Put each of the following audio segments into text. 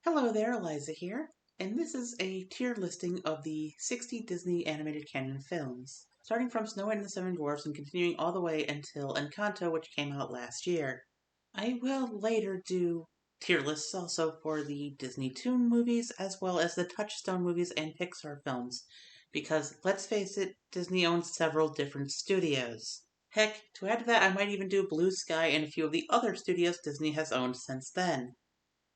Hello there, Eliza here, and this is a tier listing of the 60 Disney Animated Canon films, starting from Snow White and the Seven Dwarfs and continuing all the way until Encanto, which came out last year. I will later do tier lists also for the Disney Toon movies, as well as the Touchstone movies and Pixar films, because let's face it, Disney owns several different studios. Heck, to add to that, I might even do Blue Sky and a few of the other studios Disney has owned since then.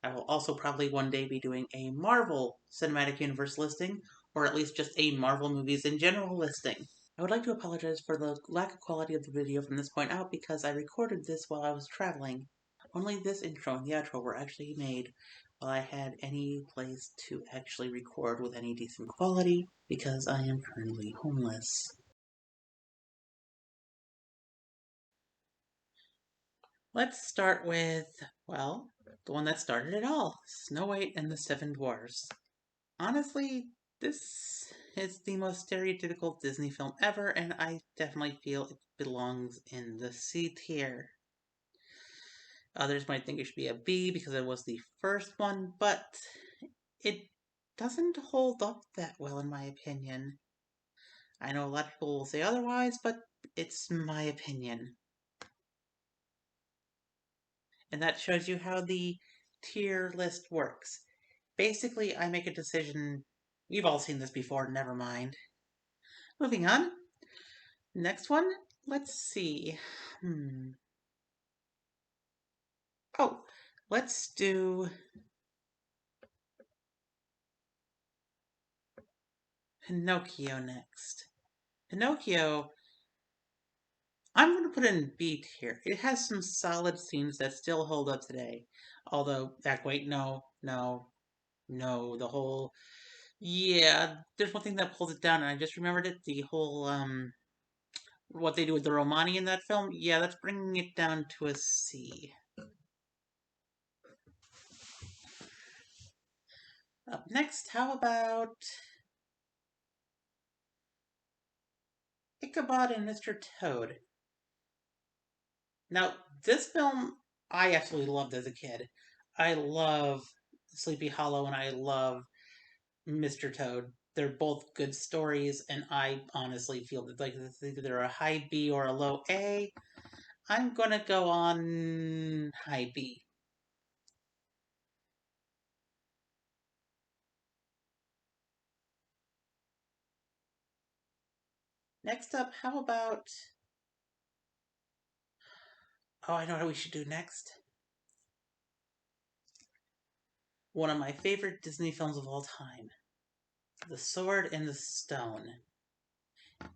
I will also probably one day be doing a Marvel Cinematic Universe listing, or at least just a Marvel movies in general listing. I would like to apologize for the lack of quality of the video from this point out because I recorded this while I was traveling. Only this intro and the outro were actually made while I had any place to actually record with any decent quality because I am currently homeless. Let's start with, well, the one that started it all, Snow White and the Seven Dwarfs. Honestly, this is the most stereotypical Disney film ever, and I definitely feel it belongs in the C tier. Others might think it should be a B because it was the first one, but it doesn't hold up that well in my opinion. I know a lot of people will say otherwise, but it's my opinion. And that shows you how the tier list works. Basically, I make a decision. You've all seen this before, never mind. Moving on. Next one, let's see. Oh, let's do Pinocchio next. Pinocchio, I'm going to put in B tier. It has some solid scenes that still hold up today. Although, wait, no, the whole, yeah, there's one thing that pulls it down, and I just remembered it, the whole, what they do with the Romani in that film, yeah, that's bringing it down to a C. Up next, how about Ichabod and Mr. Toad? Now, this film I absolutely loved as a kid. I love Sleepy Hollow and I love Mr. Toad. They're both good stories, and I honestly feel that like it's either a high B or a low A. I'm gonna go on high B. Next up, how about... Oh, I know what we should do next. One of my favorite Disney films of all time, The Sword and the Stone.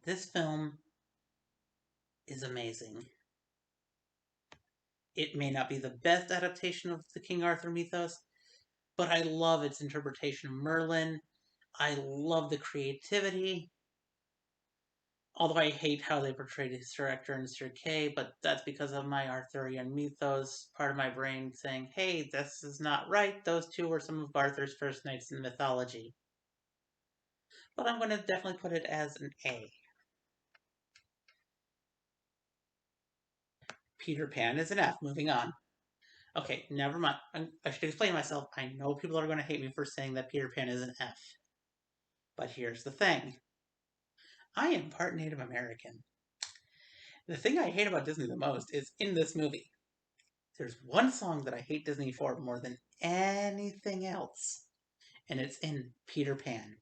This film is amazing. It may not be the best adaptation of the King Arthur mythos, but I love its interpretation of Merlin. I love the creativity. Although I hate how they portrayed his director in Sir Kay, but that's because of my Arthurian mythos part of my brain saying, hey, this is not right. Those two were some of Arthur's first knights in mythology. But I'm going to definitely put it as an A. Peter Pan is an F. Moving on. Okay, never mind. I should explain myself. I know people are going to hate me for saying that Peter Pan is an F. But here's the thing. I am part Native American. The thing I hate about Disney the most is in this movie. There's one song that I hate Disney for more than anything else, and it's in Peter Pan.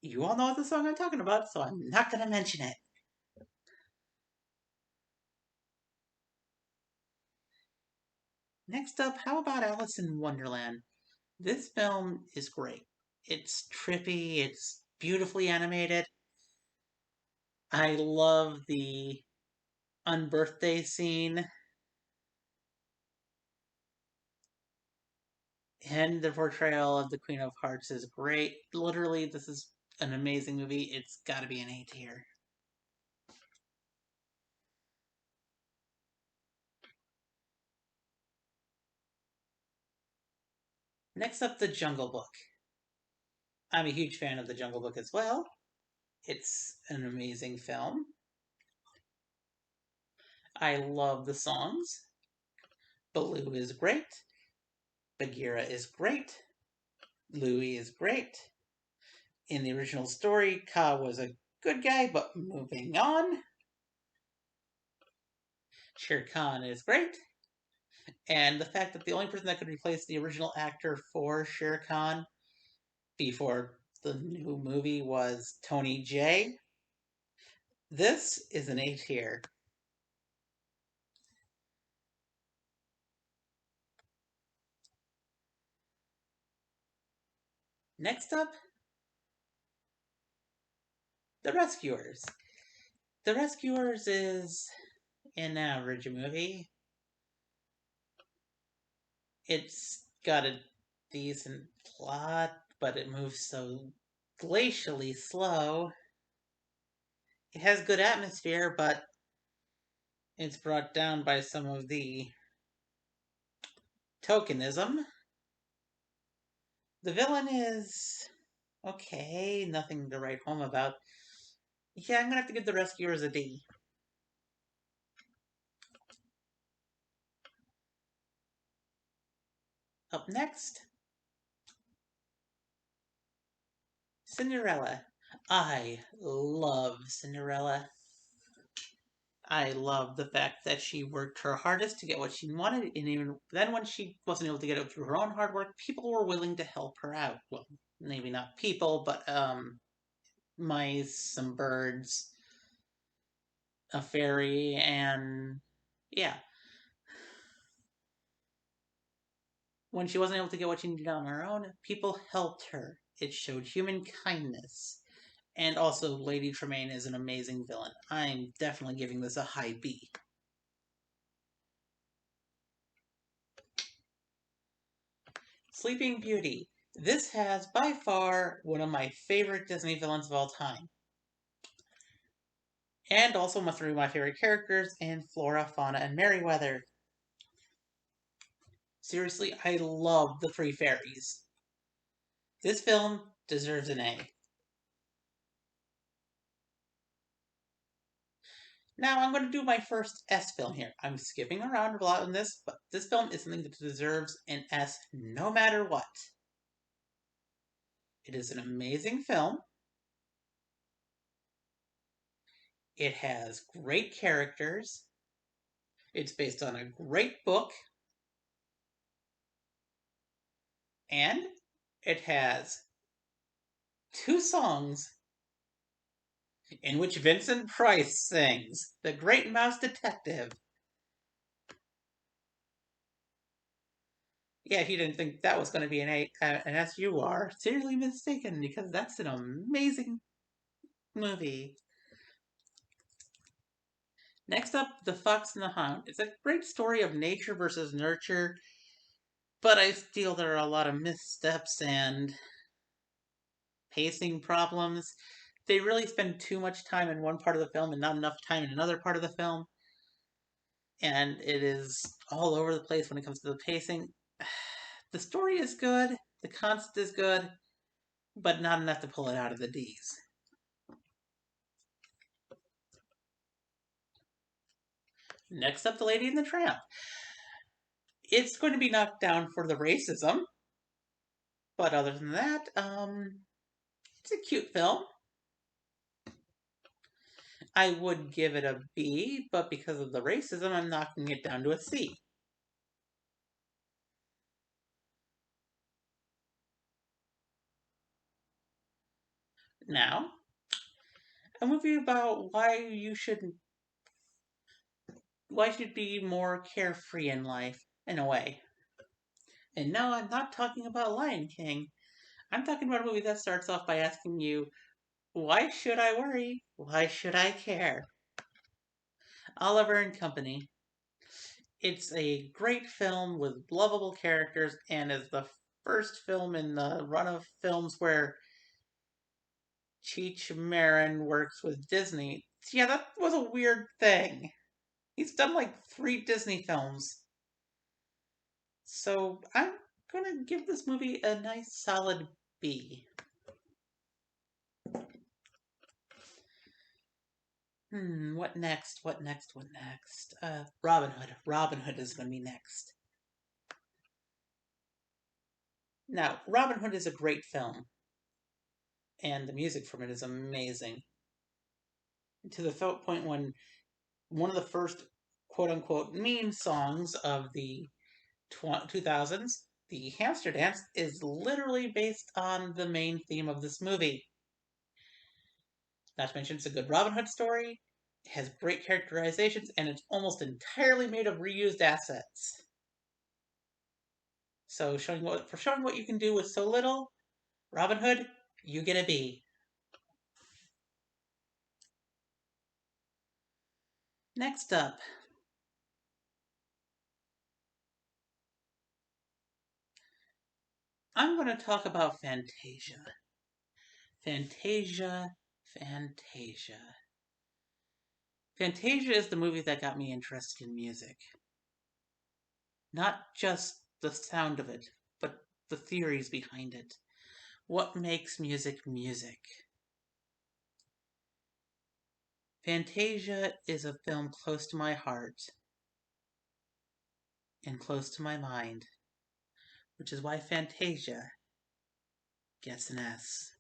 You all know what the song I'm talking about, so I'm not going to mention it. Next up, how about Alice in Wonderland? This film is great. It's trippy, it's beautifully animated. I love the unbirthday scene. And the portrayal of the Queen of Hearts is great. Literally, this is an amazing movie. It's gotta be an A tier. Next up, The Jungle Book. I'm a huge fan of The Jungle Book as well. It's an amazing film. I love the songs. Baloo is great. Bagheera is great. Louie is great. In the original story, Kaa was a good guy, but moving on. Shere Khan is great. And the fact that the only person that could replace the original actor for Shere Khan before the new movie was Tony Jay. This is an A tier. Next up, The Rescuers. The Rescuers is an average movie. It's got a decent plot, but it moves so glacially slow. It has good atmosphere, but it's brought down by some of the tokenism. The villain is okay, nothing to write home about. Yeah, I'm gonna have to give The Rescuers a D. Up next, Cinderella. I love Cinderella. I love the fact that she worked her hardest to get what she wanted, and even then, when she wasn't able to get it through her own hard work, people were willing to help her out. Well, maybe not people, but mice, some birds, a fairy, and yeah. When she wasn't able to get what she needed on her own, people helped her. It showed human kindness. And also, Lady Tremaine is an amazing villain. I'm definitely giving this a high B. Sleeping Beauty. This has by far one of my favorite Disney villains of all time. And also three of my favorite characters in Flora, Fauna, and Merryweather. Seriously, I love the three fairies. This film deserves an A. Now I'm going to do my first S film here. I'm skipping around a lot on this, but this film is something that deserves an S no matter what. It is an amazing film. It has great characters. It's based on a great book. And it has two songs in which Vincent Price sings The Great Mouse Detective. Yeah, if you didn't think that was going to be an S, you are seriously mistaken, because that's an amazing movie. Next up, The Fox and the Hound. It's a great story of nature versus nurture, but I feel there are a lot of missteps and pacing problems. They really spend too much time in one part of the film and not enough time in another part of the film. And it is all over the place when it comes to the pacing. The story is good, the concept is good, but not enough to pull it out of the D's. Next up, The Lady and the Tramp. It's going to be knocked down for the racism, but other than that, it's a cute film. I would give it a B, but because of the racism, I'm knocking it down to a C. Now, a movie about why you should be more carefree in life, in a way. And no, I'm not talking about Lion King. I'm talking about a movie that starts off by asking you, why should I worry? Why should I care? Oliver and Company. It's a great film with lovable characters and is the first film in the run of films where Cheech Marin works with Disney. Yeah, that was a weird thing. He's done like 3 Disney films. So I'm gonna give this movie a nice solid B. What next? What next? What next? Robin Hood. Robin Hood is gonna be next. Now, Robin Hood is a great film, and the music from it is amazing. To the point when one of the first quote unquote meme songs of the 2000s, the hamster dance, is literally based on the main theme of this movie. Not to mention, it's a good Robin Hood story, it has great characterizations, and it's almost entirely made of reused assets. So, showing what you can do with so little, Robin Hood, you get a B. Next up, I'm going to talk about Fantasia. Fantasia, Fantasia. Fantasia is the movie that got me interested in music. Not just the sound of it, but the theories behind it. What makes music music? Fantasia is a film close to my heart and close to my mind, which is why Fantasia gets an S.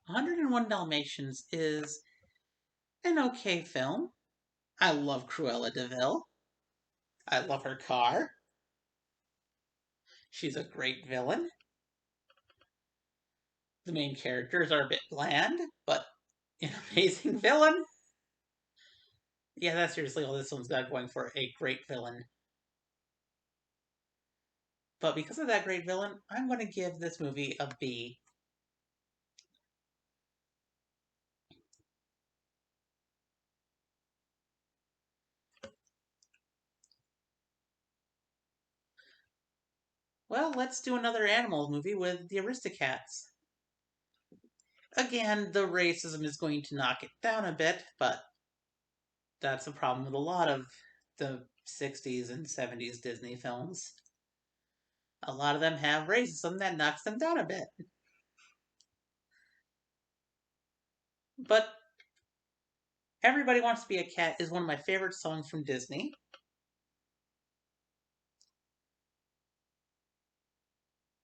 "101 Dalmatians" is an okay film. I love Cruella de Vil. I love her car. She's a great villain. The main characters are a bit bland, but an amazing villain. Yeah, that's seriously all this one's got going for a great villain. But because of that great villain, I'm going to give this movie a B. Well, let's do another animal movie with the Aristocats. Again, the racism is going to knock it down a bit, but that's a problem with a lot of the 60s and 70s Disney films. A lot of them have racism that knocks them down a bit. But Everybody Wants to Be a Cat is one of my favorite songs from Disney.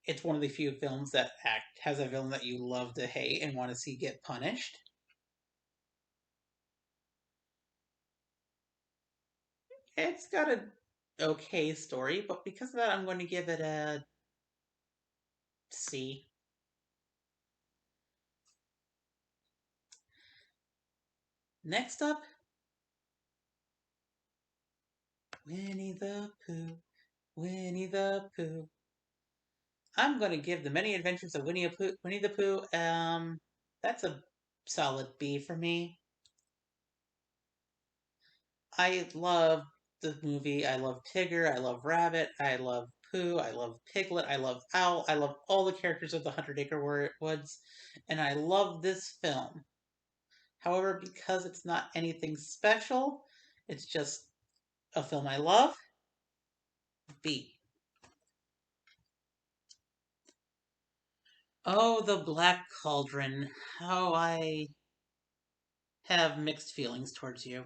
It's one of the few films that has a villain that you love to hate and want to see get punished. It's got a okay story, but because of that, I'm going to give it a C. Next up, Winnie the Pooh, Winnie the Pooh. I'm going to give The Many Adventures of Winnie the Pooh, that's a solid B for me. I love the movie. I love Tigger. I love Rabbit. I love Pooh. I love Piglet. I love Owl. I love all the characters of the Hundred Acre Woods. And I love this film. However, because it's not anything special, it's just a film I love, B. Oh, the Black Cauldron. How I have mixed feelings towards you.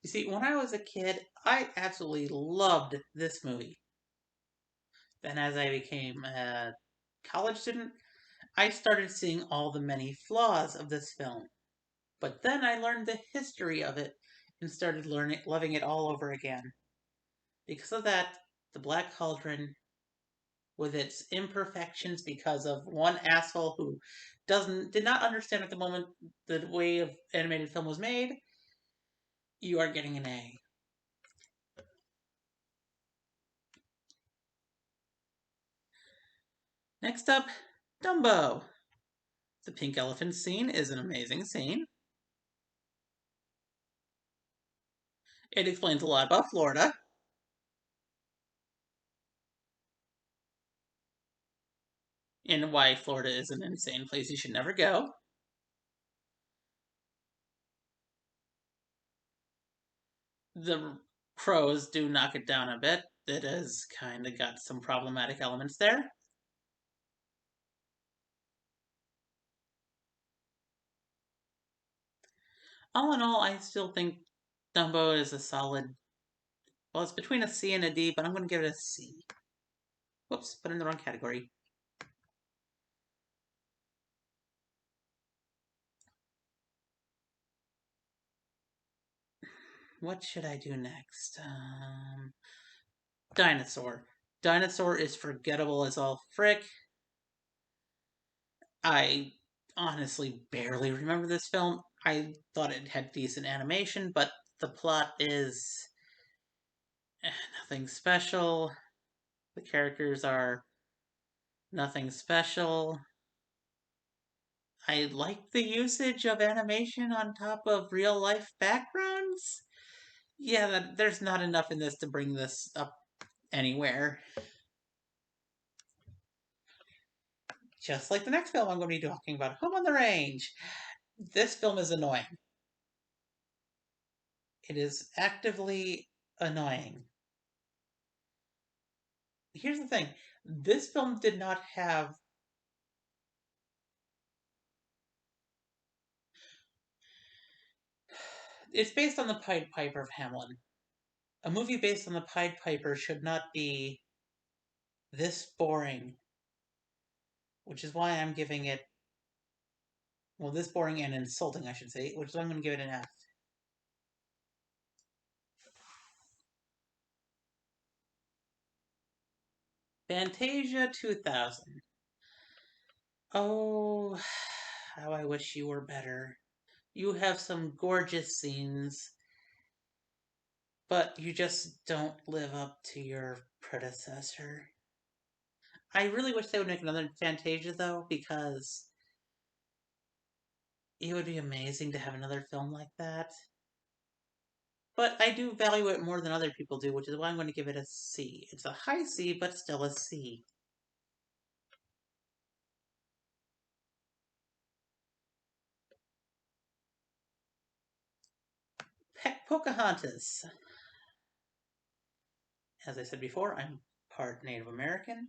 You see, when I was a kid, I absolutely loved this movie. Then, as I became a college student, I started seeing all the many flaws of this film. But then I learned the history of it and started loving it all over again. Because of that, the Black Cauldron, with its imperfections because of one asshole who did not understand at the moment the way of animated film was made, you are getting an A. Next up, Dumbo. The pink elephant scene is an amazing scene. It explains a lot about Florida. And why Florida is an insane place you should never go. The crows do knock it down a bit. It has kind of got some problematic elements there. All in all, I still think Dumbo is a solid. Well, it's between a C and a D, but I'm going to give it a C. Whoops, put in the wrong category. What should I do next? Dinosaur. Dinosaur is forgettable as all frick. I honestly barely remember this film. I thought it had decent animation, but the plot is nothing special. The characters are nothing special. I like the usage of animation on top of real life backgrounds. Yeah, there's not enough in this to bring this up anywhere. Just like the next film I'm going to be talking about, Home on the Range. This film is annoying. It is actively annoying. Here's the thing, this film did not have. It's based on the Pied Piper of Hamelin. A movie based on the Pied Piper should not be this boring, which is why I'm giving it. Well, this boring and insulting, I should say, which is why I'm going to give it an F. Fantasia 2000. Oh, how I wish you were better. You have some gorgeous scenes, but you just don't live up to your predecessor. I really wish they would make another Fantasia, though, because it would be amazing to have another film like that. But I do value it more than other people do, which is why I'm going to give it a C. It's a high C, but still a C. Pocahontas. As I said before, I'm part Native American,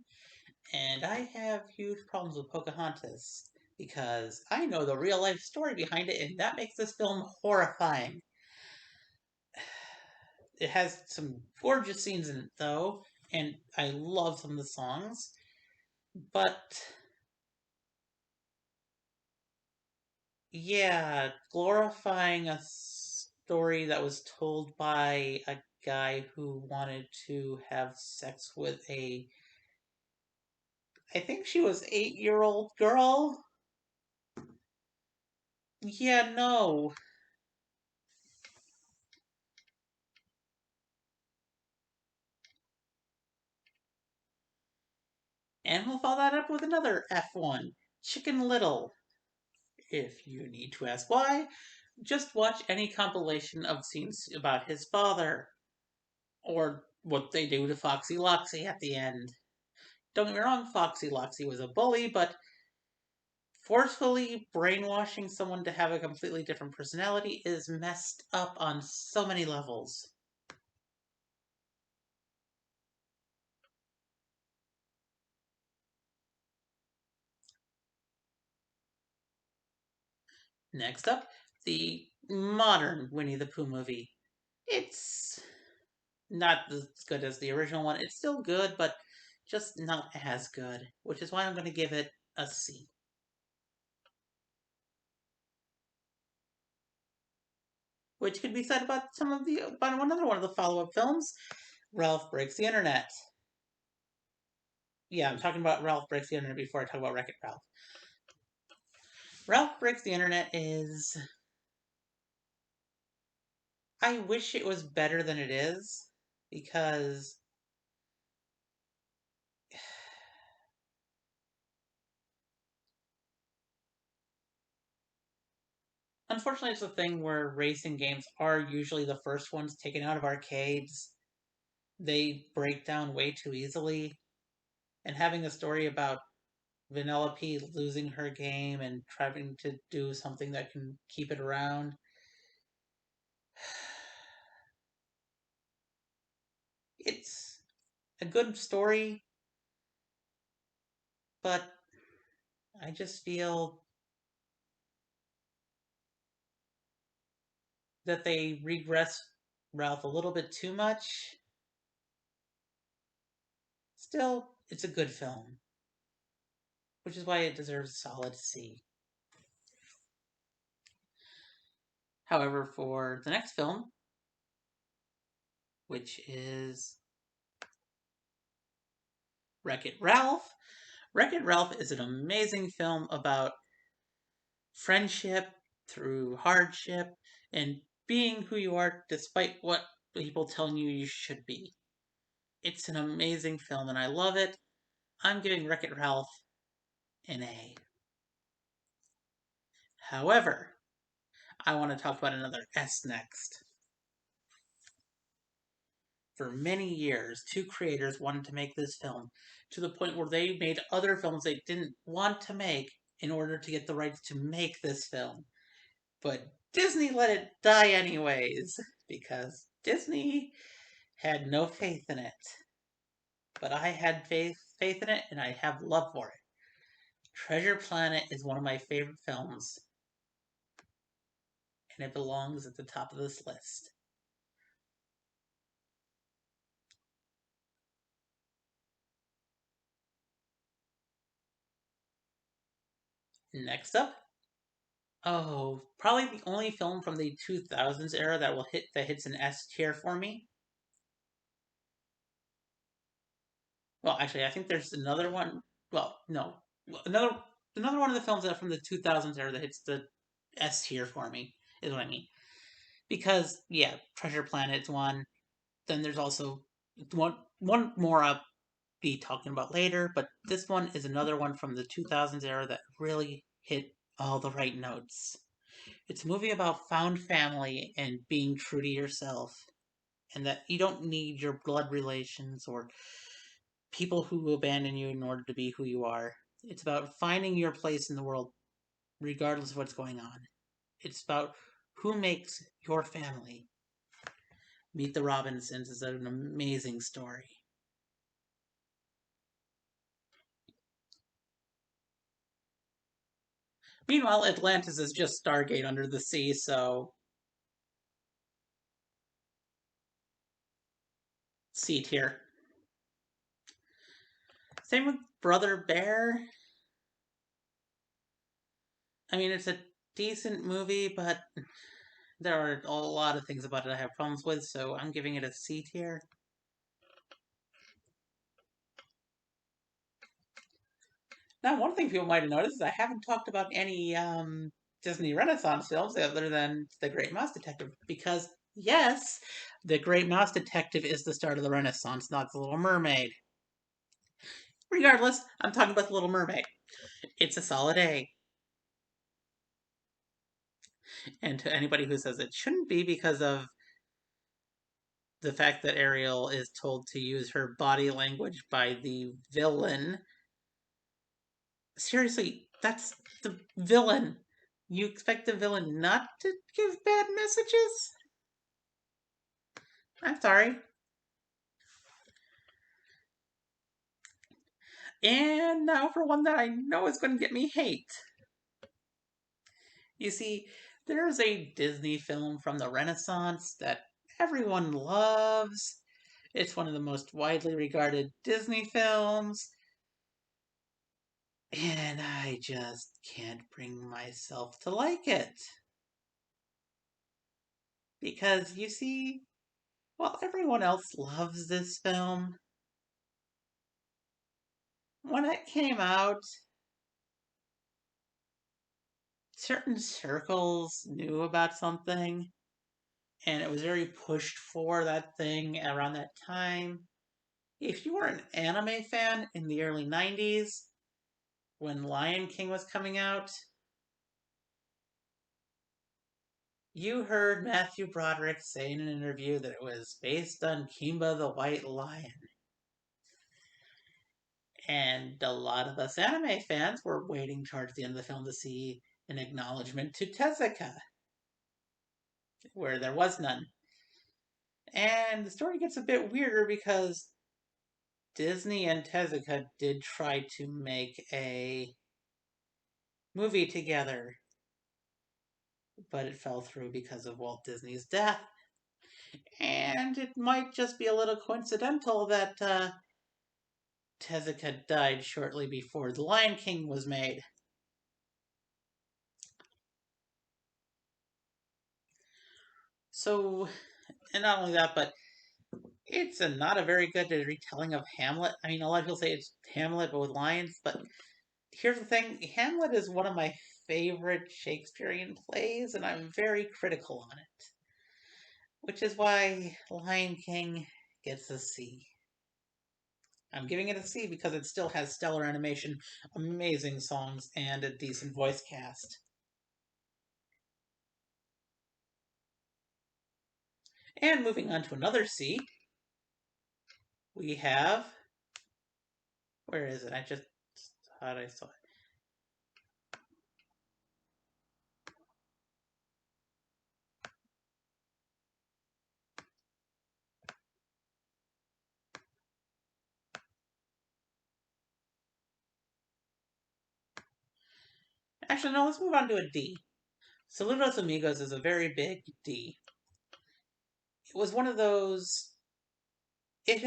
and I have huge problems with Pocahontas because I know the real life story behind it, and that makes this film horrifying. It has some gorgeous scenes in it, though, and I love some of the songs, but yeah, glorifying a story that was told by a guy who wanted to have sex with a, I think she was 8-year-old girl. Yeah, no. And we'll follow that up with another F1, Chicken Little. If you need to ask why, just watch any compilation of scenes about his father, or what they do to Foxy Loxy at the end. Don't get me wrong, Foxy Loxy was a bully, but forcefully brainwashing someone to have a completely different personality is messed up on so many levels. Next up, the modern Winnie the Pooh movie. It's not as good as the original one. It's still good, but just not as good, which is why I'm going to give it a C. Which could be said about another one of the follow-up films, Ralph Breaks the Internet. Yeah, I'm talking about Ralph Breaks the Internet before I talk about Wreck-It Ralph. Ralph Breaks the Internet is. I wish it was better than it is, because unfortunately it's a thing where racing games are usually the first ones taken out of arcades. They break down way too easily, and having a story about Vanellope losing her game and trying to do something that can keep it around. It's a good story, but I just feel that they regress Ralph a little bit too much. Still, it's a good film, which is why it deserves a solid C. However, for the next film, which is Wreck-It Ralph, Wreck-It Ralph is an amazing film about friendship through hardship and being who you are despite what people telling you you should be. It's an amazing film and I love it. I'm giving Wreck-It Ralph an A. However, I want to talk about another S next. For many years, two creators wanted to make this film to the point where they made other films they didn't want to make in order to get the rights to make this film. But Disney let it die anyways, because Disney had no faith in it. But I had faith in it, and I have love for it. Treasure Planet is one of my favorite films, and it belongs at the top of this list. Next up, probably the only film from the 2000s era that hits an S tier for me. Well, actually, I think there's another one. Well, no, another one of the films that from the 2000s era that hits the S tier for me is what I mean. Because yeah, Treasure Planet's one. Then there's also one more I'll be talking about later, but this one is another one from the 2000s era that really hit all the right notes. It's a movie about found family and being true to yourself, and that you don't need your blood relations or people who abandon you in order to be who you are. It's about finding your place in the world regardless of what's going on. It's about who makes your family. Meet the Robinsons is an amazing story. Meanwhile, Atlantis is just Stargate under the sea, so C tier. Same with Brother Bear. I mean, it's a decent movie, but there are a lot of things about it I have problems with, so I'm giving it a C tier. Now, one thing people might have noticed is I haven't talked about any Disney Renaissance films other than The Great Mouse Detective, because yes, The Great Mouse Detective is the start of the Renaissance, not The Little Mermaid. Regardless, I'm talking about The Little Mermaid. It's a solid A. And to anybody who says it shouldn't be because of the fact that Ariel is told to use her body language by the villain. Seriously, that's the villain. You expect the villain not to give bad messages? I'm sorry. And now for one that I know is going to get me hate. You see, there's a Disney film from the Renaissance that everyone loves. It's one of the most widely regarded Disney films. And I just can't bring myself to like it. Because, you see, while everyone else loves this film, when it came out, certain circles knew about something, and it was very pushed for that thing around that time. If you were an anime fan in the early 90s, when Lion King was coming out, you heard Matthew Broderick say in an interview that it was based on Kimba the White Lion. And a lot of us anime fans were waiting towards the end of the film to see an acknowledgement to Tezuka, where there was none. And the story gets a bit weirder because Disney and Tezuka did try to make a movie together but it fell through because of Walt Disney's death. And it might just be a little coincidental that Tezuka died shortly before The Lion King was made. So, and not only that, but it's not a very good retelling of Hamlet. I mean, a lot of people say it's Hamlet, but with lions. But here's the thing: Hamlet is one of my favorite Shakespearean plays, and I'm very critical on it. Which is why Lion King gets a C. I'm giving it a C because it still has stellar animation, amazing songs, and a decent voice cast. And moving on to another C, we have. Where is it? I just thought I saw it. Actually, no, let's move on to a D. Saludos Amigos is a very big D. It was one of those. It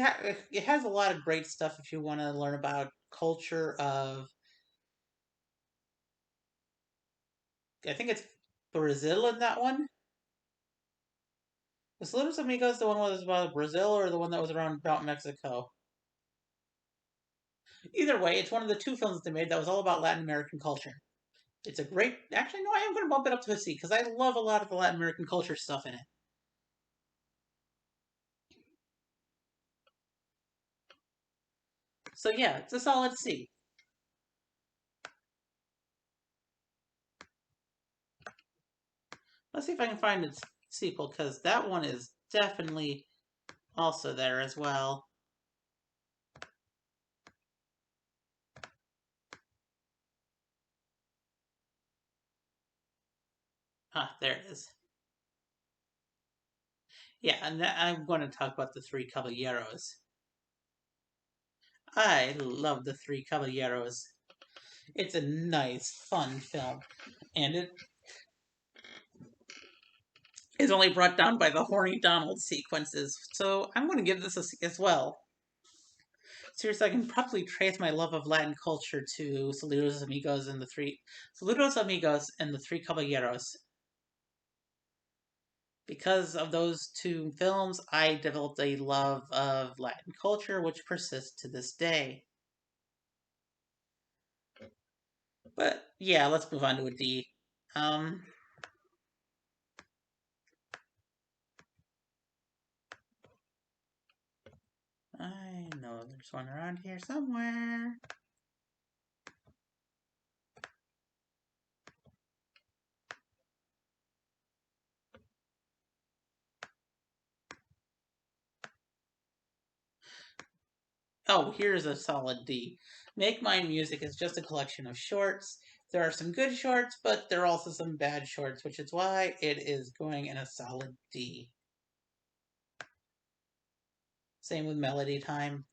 has a lot of great stuff if you want to learn about culture of. I think it's Brazil in that one. Was Saludos Amigos the one that was about Brazil or the one that was around about Mexico? Either way, it's one of the two films that they made that was all about Latin American culture. It's a great. Actually, no, I am going to bump it up to a C because I love a lot of the Latin American culture stuff in it. So yeah, it's a solid C. Let's see if I can find its sequel because that one is definitely also there as well. Ah, there it is. Yeah, and I'm going to talk about the Three Caballeros. I love the Three Caballeros. It's a nice, fun film, and it is only brought down by the horny Donald sequences. So I'm going to give this a C as well. Seriously, I can probably trace my love of Latin culture to Saludos Amigos and the Three Caballeros. Because of those two films, I developed a love of Latin culture, which persists to this day. But yeah, let's move on to a D. Um, I know there's one around here somewhere. Oh, here's a solid D. Make Mine Music is just a collection of shorts. There are some good shorts, but there are also some bad shorts, which is why it is going in a solid D. Same with Melody Time.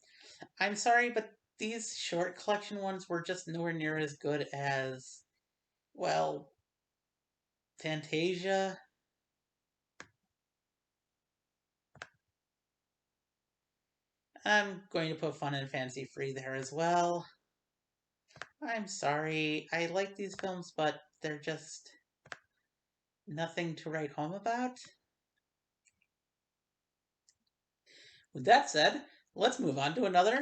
I'm sorry, but these short collection ones were just nowhere near as good as, well, Fantasia. I'm going to put Fun and Fancy Free there as well. I'm sorry. I like these films, but they're just nothing to write home about. With that said, let's move on to another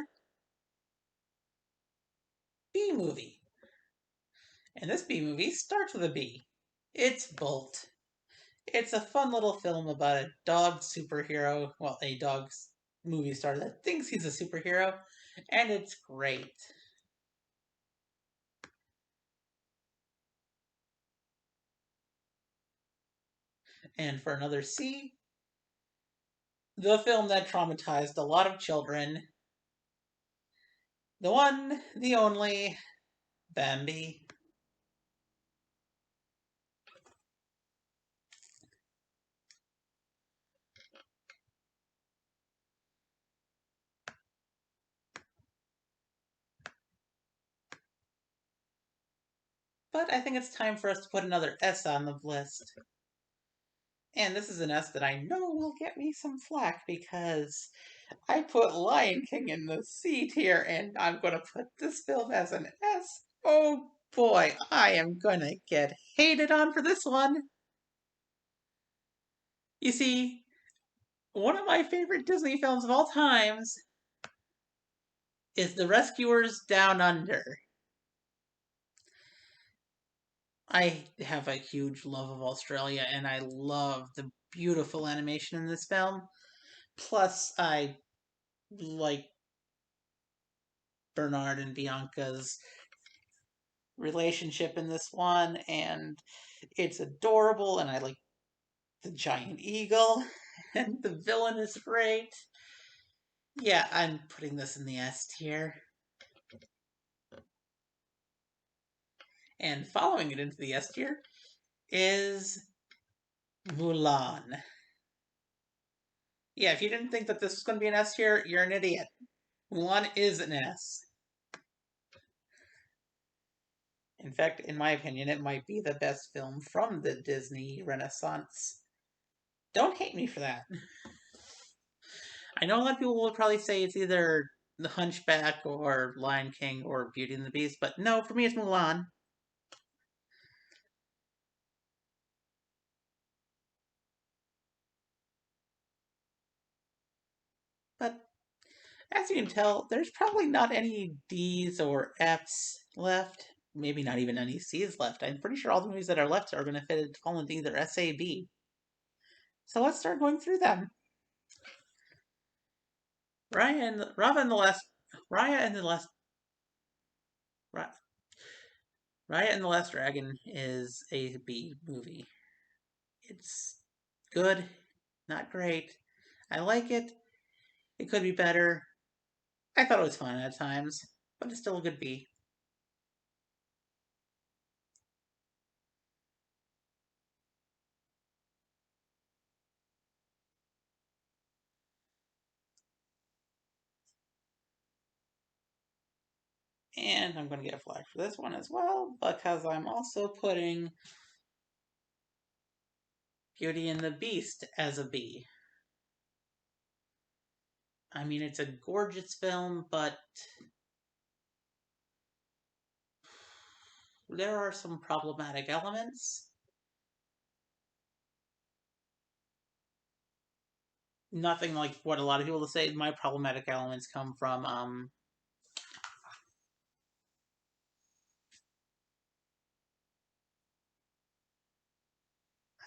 B movie. And this B movie starts with a B. It's Bolt. It's a fun little film about a dog superhero. Well, a dog movie star that thinks he's a superhero, and it's great. And for another C, the film that traumatized a lot of children. The one, the only, Bambi. but I think it's time for us to put another S on the list. And this is an S that I know will get me some flack because I put Lion King in the C tier, and I'm going to put this film as an S. Oh boy, I am going to get hated on for this one. You see, one of my favorite Disney films of all times is The Rescuers Down Under. I have a huge love of Australia, and I love the beautiful animation in this film. Plus, I like Bernard and Bianca's relationship in this one, and it's adorable, and I like the giant eagle, and the villain is great. Yeah, I'm putting this in the S tier. And following it into the S tier is Mulan. Yeah, if you didn't think that this was going to be an S tier, you're an idiot. Mulan is an S. In fact, in my opinion, it might be the best film from the Disney Renaissance. Don't hate me for that. I know a lot of people will probably say it's either The Hunchback or Lion King or Beauty and the Beast, but no, for me it's Mulan. But as you can tell, there's probably not any D's or F's left. Maybe not even any C's left. I'm pretty sure all the movies that are left are going to fall into either S, A, B. So let's start going through them. Raya and the Last Ra- Raya and the Last Dragon is a B movie. It's good, not great. I like it. It could be better. I thought it was fun at times, but it's still a good B. And I'm going to get a flag for this one as well, because I'm also putting Beauty and the Beast as a B. I mean, it's a gorgeous film, but there are some problematic elements. Nothing like what a lot of people say. My problematic elements come from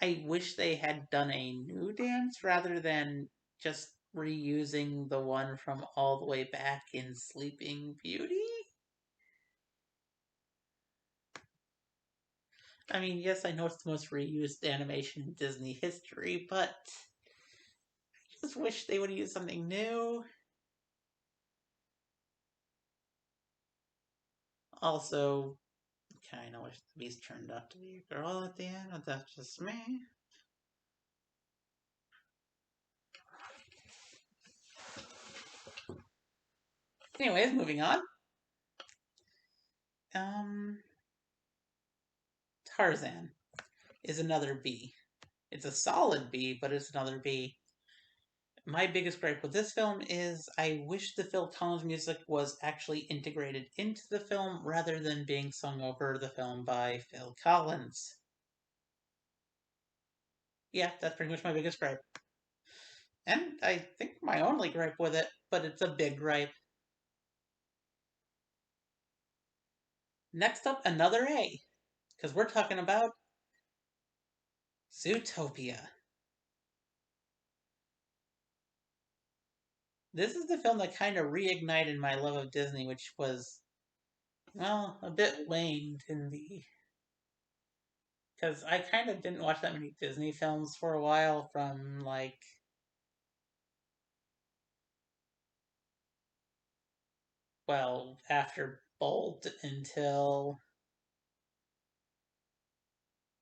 I wish they had done a new dance rather than just reusing the one from all the way back in Sleeping Beauty. I mean, yes, I know it's the most reused animation in Disney history, but I just wish they would use something new. Also, kind of wish the Beast turned out to be a girl at the end, but that's just me. Anyways, moving on. Um, Tarzan is another B. It's a solid B, but it's another B. My biggest gripe with this film is I wish the Phil Collins music was actually integrated into the film rather than being sung over the film by Phil Collins. Yeah, that's pretty much my biggest gripe. And I think my only gripe with it, but it's a big gripe. Next up, another A, because we're talking about Zootopia. This is the film that kind of reignited my love of Disney, which was, well, a bit waned in the. Because I kind of didn't watch that many Disney films for a while from, like, well, after Bolt until,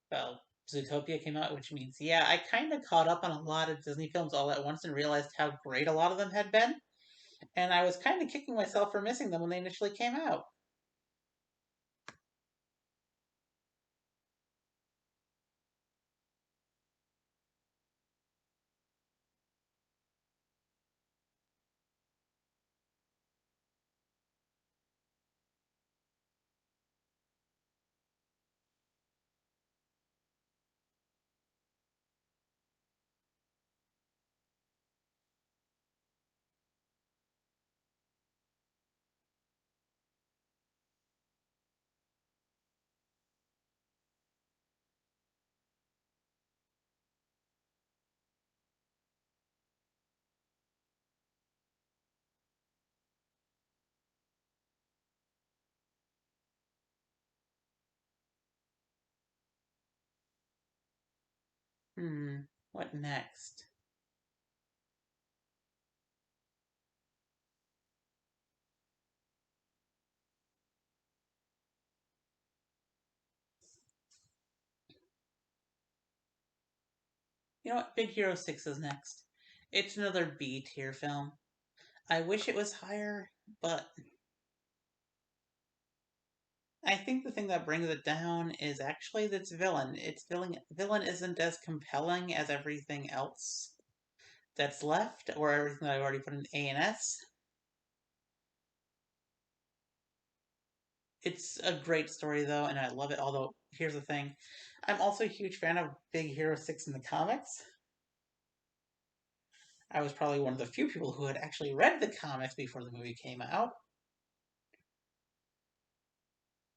well, Zootopia came out, which means, yeah, I kind of caught up on a lot of Disney films all at once and realized how great a lot of them had been. And I was kind of kicking myself for missing them when they initially came out. What next? You know what? Big Hero 6 is next. It's another B tier film. I wish it was higher, but I think the thing that brings it down is actually its villain. Its villain isn't as compelling as everything else that's left, or everything that I've already put in A and S. It's a great story though, and I love it. Although here's the thing, I'm also a huge fan of Big Hero 6 in the comics. I was probably one of the few people who had actually read the comics before the movie came out.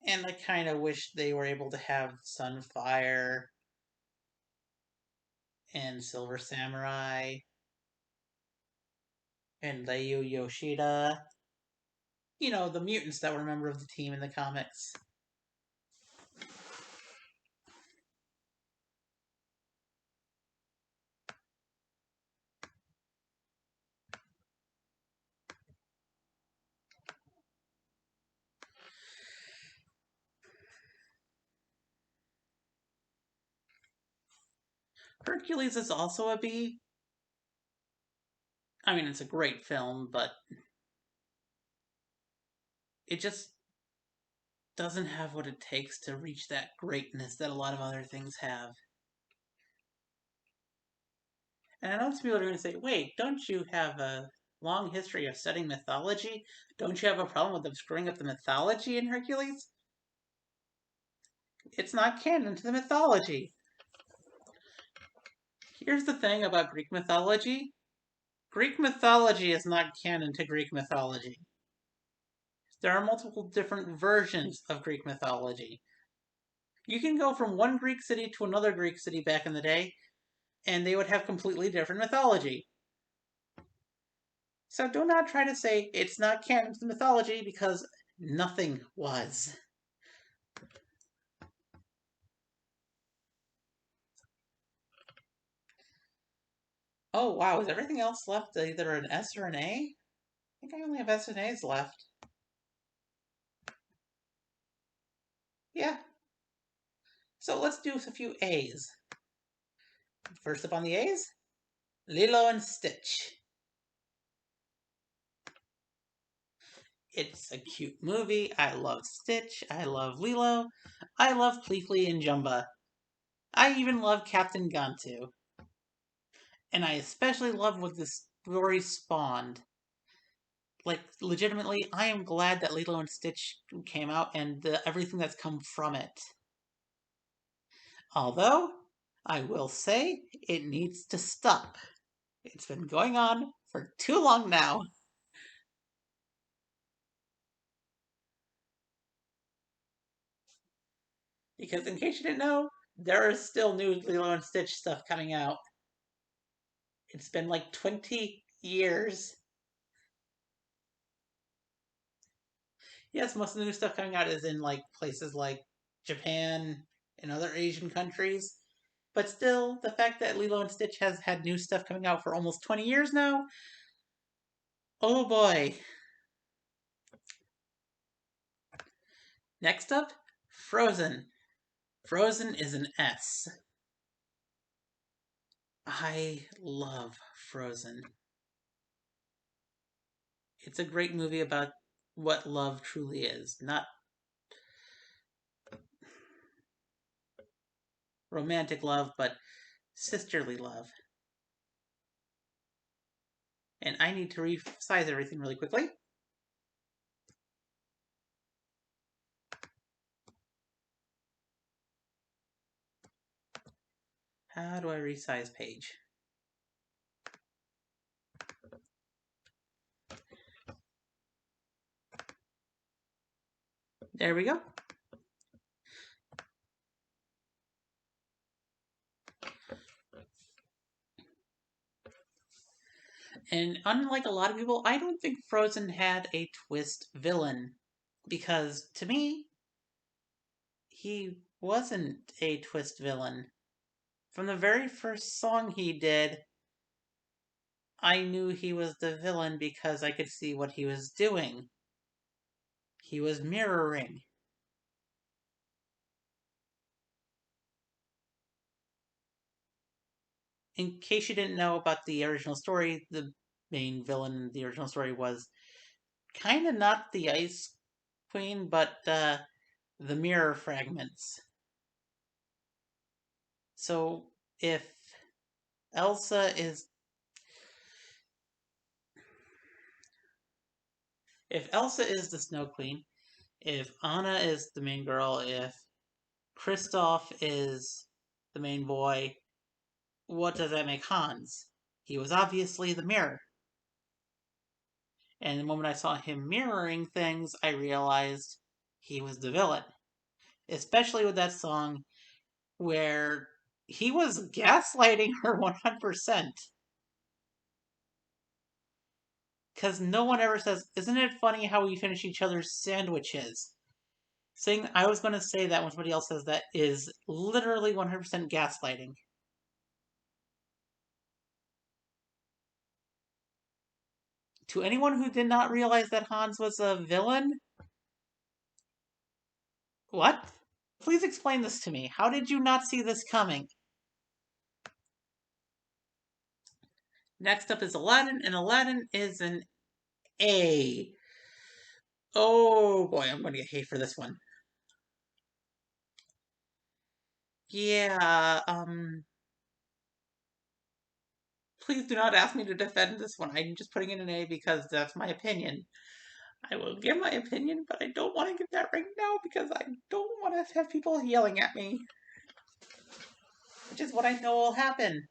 And I kind of wish they were able to have Sunfire and Silver Samurai and Leio Yoshida. You know, the mutants that were a member of the team in the comics. Hercules is also a B. I mean, it's a great film, but it just doesn't have what it takes to reach that greatness that a lot of other things have. And I know some people are going to say, wait, don't you have a long history of studying mythology? Don't you have a problem with them screwing up the mythology in Hercules? It's not canon to the mythology. Here's the thing about Greek mythology. Greek mythology is not canon to Greek mythology. There are multiple different versions of Greek mythology. You can go from one Greek city to another Greek city back in the day, and they would have completely different mythology. So do not try to say it's not canon to the mythology, because nothing was. Oh wow, is everything else left either an S or an A? I think I only have S and A's left. Yeah. So let's do a few A's. First up on the A's, Lilo and Stitch. It's a cute movie. I love Stitch. I love Lilo. I love Pleakley and Jumba. I even love Captain Gantu. And I especially love what this story spawned. Like, legitimately, I am glad that Lilo and Stitch came out and everything that's come from it. Although, I will say, it needs to stop. It's been going on for too long now. Because, in case you didn't know, there is still new Lilo and Stitch stuff coming out. It's been like 20 years. Yes, most of the new stuff coming out is in like places like Japan and other Asian countries. But still, the fact that Lilo and Stitch has had new stuff coming out for almost 20 years now, oh boy. Next up, Frozen. Frozen is an S. I love Frozen. It's a great movie about what love truly is, not romantic love, but sisterly love. And I need to resize everything really quickly. How do I resize page? There we go. And unlike a lot of people, I don't think Frozen had a twist villain. Because to me, he wasn't a twist villain. From the very first song he did, I knew he was the villain because I could see what he was doing. He was mirroring. In case you didn't know about the original story, the main villain in the original story was kind of not the Ice Queen, but the mirror fragments. So if Elsa is the Snow Queen, if Anna is the main girl, if Kristoff is the main boy, what does that make Hans? He was obviously the mirror. And the moment I saw him mirroring things, I realized he was the villain. Especially with that song where he was gaslighting her 100%. Because no one ever says, "Isn't it funny how we finish each other's sandwiches?" Saying I was going to say that when somebody else says that is literally 100% gaslighting. To anyone who did not realize that Hans was a villain, what? Please explain this to me. How did you not see this coming? Next up is Aladdin, and Aladdin is an A. Oh boy, I'm going to get hate for this one. Yeah, please do not ask me to defend this one. I'm just putting it in an A because that's my opinion. I will give my opinion, but I don't want to give that right now because I don't want to have people yelling at me. Which is what I know will happen.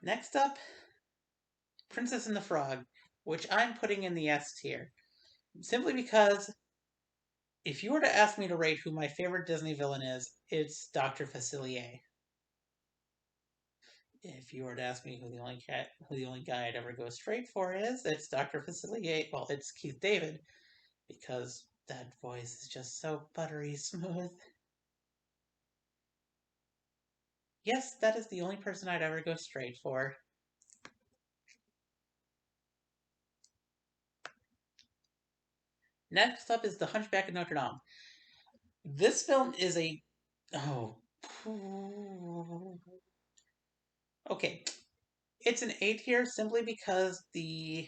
Next up, Princess and the Frog, which I'm putting in the S tier. Simply because if you were to ask me to rate who my favorite Disney villain is, it's Dr. Facilier. If you were to ask me who the only guy I'd ever go straight for is, it's Dr. Facilier. Well, it's Keith David, because that voice is just so buttery smooth. Yes, that is the only person I'd ever go straight for. Next up is The Hunchback of Notre Dame. This film is a... Oh. Okay. It's an A tier simply because the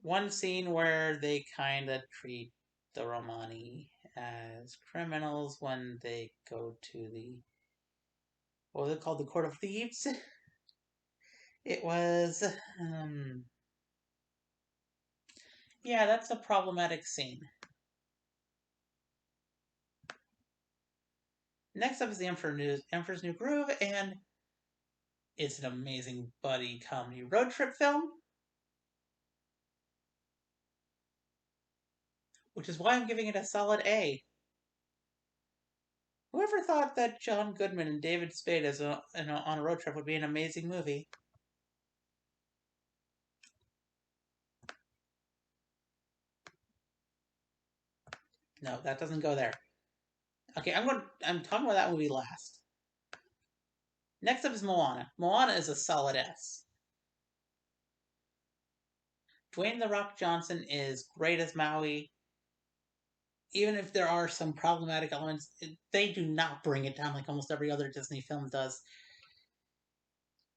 one scene where they kind of treat the Romani as criminals when they go to the... What was it called? The Court of Thieves? It was... Yeah, that's a problematic scene. Next up is The Emperor's New Groove, and it's an amazing buddy comedy road trip film. Which is why I'm giving it a solid A. Whoever thought that John Goodman and David Spade on a road trip would be an amazing movie? No, that doesn't go there. Okay, I'm talking about that movie last. Next up is Moana. Moana is a solid S. Dwayne "The Rock" Johnson is great as Maui. Even if there are some problematic elements, they do not bring it down like almost every other Disney film does.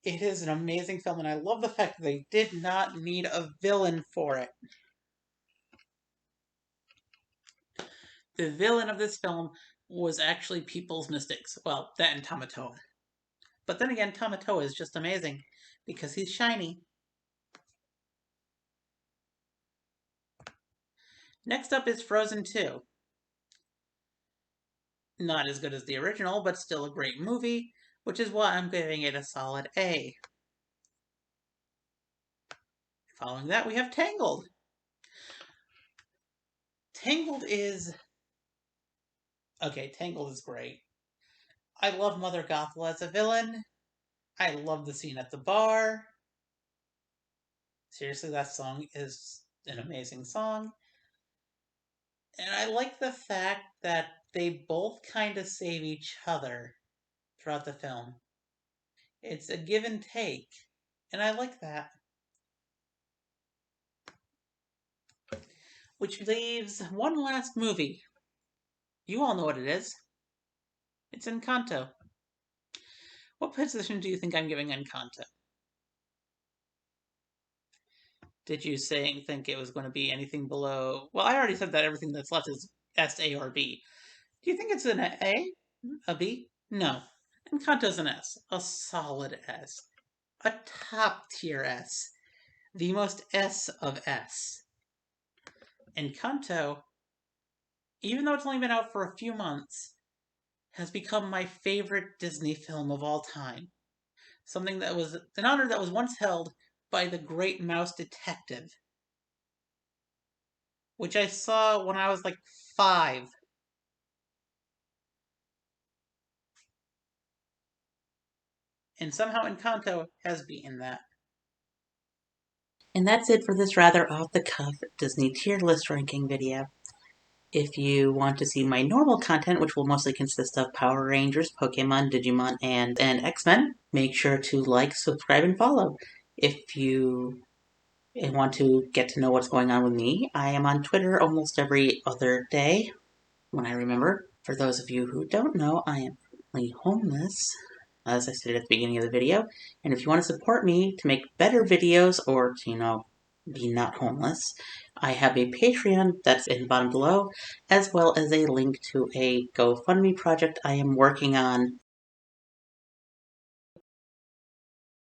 It is an amazing film, and I love the fact that they did not need a villain for it. The villain of this film was actually people's mistakes. Well, that and Tamatoa. But then again, Tamatoa is just amazing because he's shiny. Next up is Frozen 2. Not as good as the original, but still a great movie, which is why I'm giving it a solid A. Following that, we have Tangled. Tangled is... Okay, Tangled is great. I love Mother Gothel as a villain. I love the scene at the bar. Seriously, that song is an amazing song. And I like the fact that they both kind of save each other throughout the film. It's a give and take, and I like that. Which leaves one last movie. You all know what it is. It's Encanto. What position do you think I'm giving Encanto? Did you think it was going to be anything below? Well, I already said that everything that's left is S, A, or B. Do you think it's an A? A B? No. Encanto's an S. A solid S. A top tier S. The most S of S. Encanto, even though it's only been out for a few months, has become my favorite Disney film of all time. Something that was an honor that was once held by the Great Mouse Detective, which I saw when I was like 5. And somehow Encanto has beaten that. And that's it for this rather off-the-cuff Disney tier list ranking video. If you want to see my normal content, which will mostly consist of Power Rangers, Pokemon, Digimon, and X-Men, make sure to like, subscribe, and follow. If you want to get to know what's going on with me, I am on Twitter almost every other day, when I remember. For those of you who don't know, I am currently homeless, as I stated at the beginning of the video. And if you want to support me to make better videos or to, be not homeless, I have a Patreon that's in the bottom below, as well as a link to a GoFundMe project I am working on